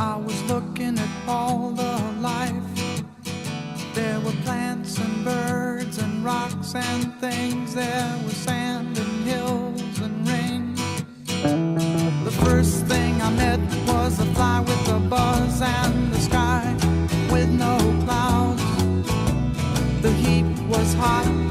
I was looking at all the life. There were plants and birds and rocks and things. There was sand and hills and rain. The first thing I met was a fly with a buzz and the sky with no clouds. The heat was hot